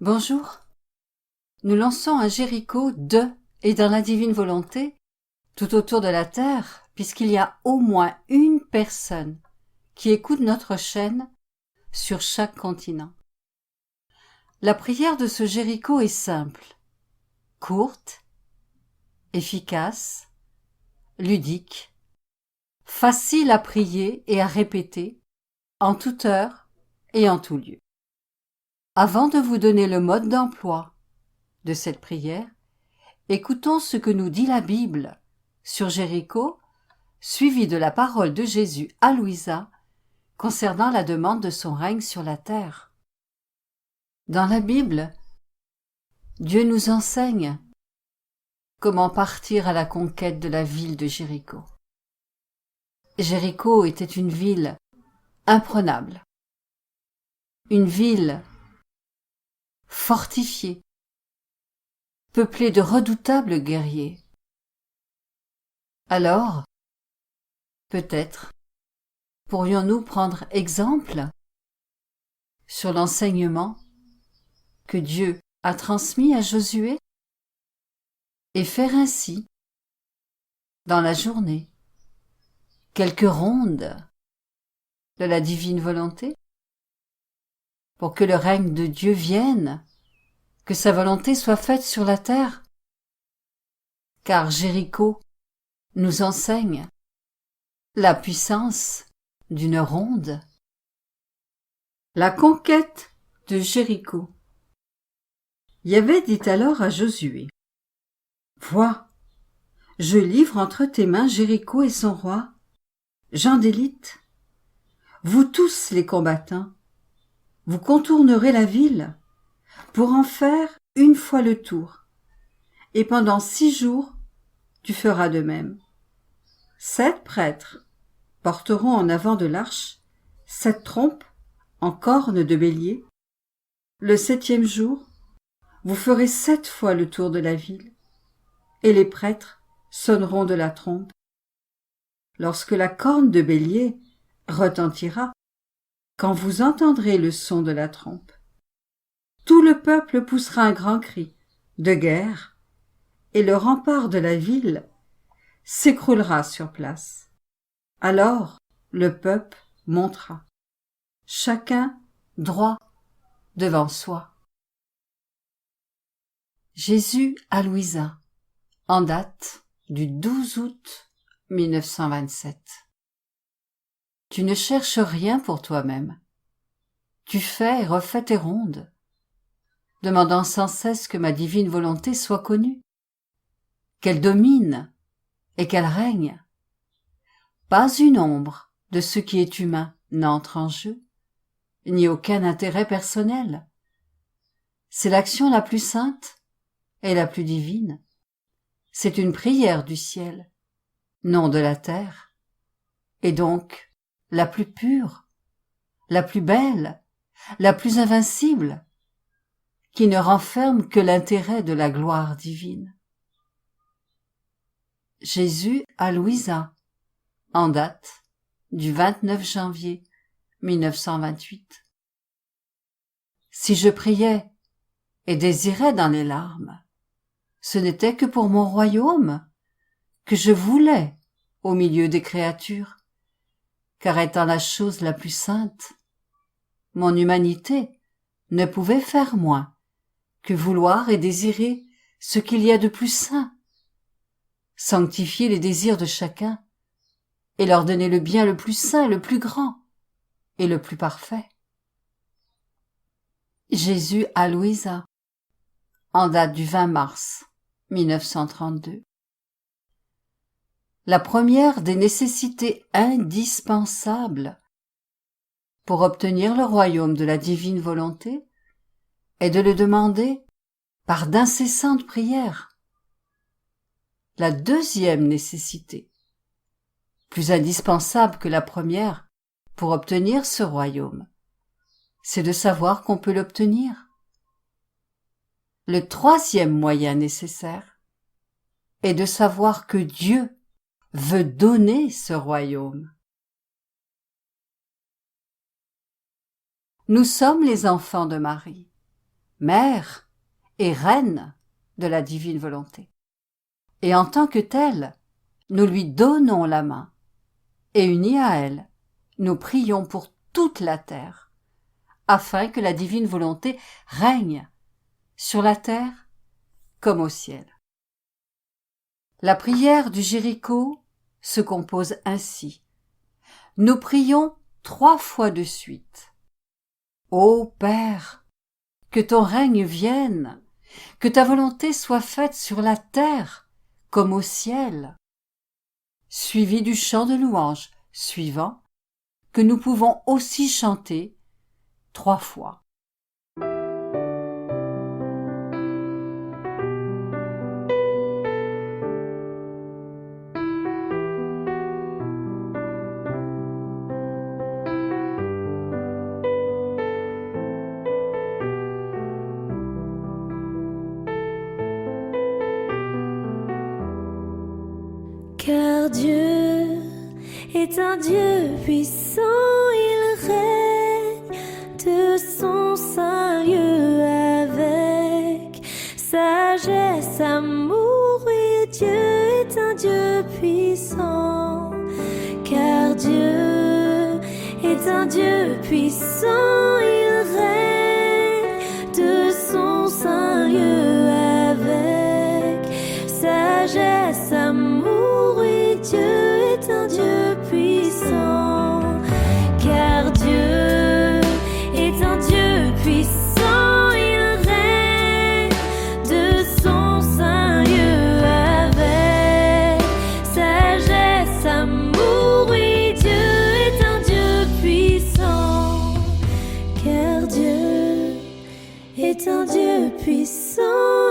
Bonjour. Nous lançons un Jéricho de et dans la divine volonté, tout autour de la terre, puisqu'il y a au moins une personne qui écoute notre chaîne sur chaque continent. La prière de ce Jéricho est simple, courte, efficace, ludique, facile à prier et à répéter, en toute heure et en tout lieu. Avant de vous donner le mode d'emploi de cette prière, écoutons ce que nous dit la Bible sur Jéricho, suivi de la parole de Jésus à Louisa concernant la demande de son règne sur la terre. Dans la Bible, Dieu nous enseigne comment partir à la conquête de la ville de Jéricho. Jéricho était une ville imprenable, une ville fortifiée, peuplée de redoutables guerriers. Alors, peut-être, pourrions-nous prendre exemple sur l'enseignement que Dieu a transmis à Josué et faire ainsi, dans la journée, quelques rondes de la divine volonté pour que le règne de Dieu vienne, que sa volonté soit faite sur la terre. Car Jéricho nous enseigne la puissance d'une ronde. La conquête de Jéricho. Yahvé dit alors à Josué, « Vois, je livre entre tes mains Jéricho et son roi, gens d'élite. Vous tous les combattants, vous contournerez la ville pour en faire une fois le tour, et pendant 6 jours, tu feras de même. 7 prêtres porteront en avant de l'arche 7 trompes en cornes de bélier. Le 7e jour, vous ferez 7 fois le tour de la ville, et les prêtres sonneront de la trompe. Lorsque la corne de bélier retentira, quand vous entendrez le son de la trompe, tout le peuple poussera un grand cri de guerre, et le rempart de la ville s'écroulera sur place. Alors le peuple montera, chacun droit devant soi. » Jésus à Louisa, en date du 12 août 1927. Tu ne cherches rien pour toi-même. Tu fais et refais tes rondes, demandant sans cesse que ma divine volonté soit connue, qu'elle domine et qu'elle règne. Pas une ombre de ce qui est humain n'entre en jeu, ni aucun intérêt personnel. C'est l'action la plus sainte et la plus divine. C'est une prière du ciel, non de la terre, et donc la plus pure, la plus belle, la plus invincible, qui ne renferme que l'intérêt de la gloire divine. Jésus à Louisa, en date du 29 janvier 1928. Si je priais et désirais dans les larmes, ce n'était que pour mon royaume, que je voulais au milieu des créatures, car étant la chose la plus sainte, mon humanité ne pouvait faire moins que vouloir et désirer ce qu'il y a de plus saint, sanctifier les désirs de chacun et leur donner le bien le plus saint, le plus grand et le plus parfait. Jésus à Louisa, en date du 20 mars 1932. La première des nécessités indispensables pour obtenir le royaume de la divine volonté est de le demander par d'incessantes prières. La deuxième nécessité, plus indispensable que la première pour obtenir ce royaume, c'est de savoir qu'on peut l'obtenir. Le troisième moyen nécessaire est de savoir que Dieu veut donner ce royaume. Nous sommes les enfants de Marie. mère et reine de la divine volonté. Et en tant que telle, nous lui donnons la main, et unis à elle, nous prions pour toute la terre, afin que la divine volonté règne sur la terre comme au ciel. La prière du Jéricho se compose ainsi. Nous prions 3 fois de suite. Ô Père, que ton règne vienne, que ta volonté soit faite sur la terre comme au ciel. Suivi du chant de louange suivant, que nous pouvons aussi chanter 3 fois. Car Dieu est un Dieu puissant, il règne de son saint lieu avec sagesse, amour, oui, Dieu est un Dieu puissant. Car Dieu est un Dieu puissant, il règne de son saint lieu avec sagesse, amour, Dieu est un Dieu puissant, car Dieu est un Dieu puissant, il règne de son saint lieu avec sagesse, amour, oui, Dieu est un Dieu puissant, car Dieu est un Dieu puissant.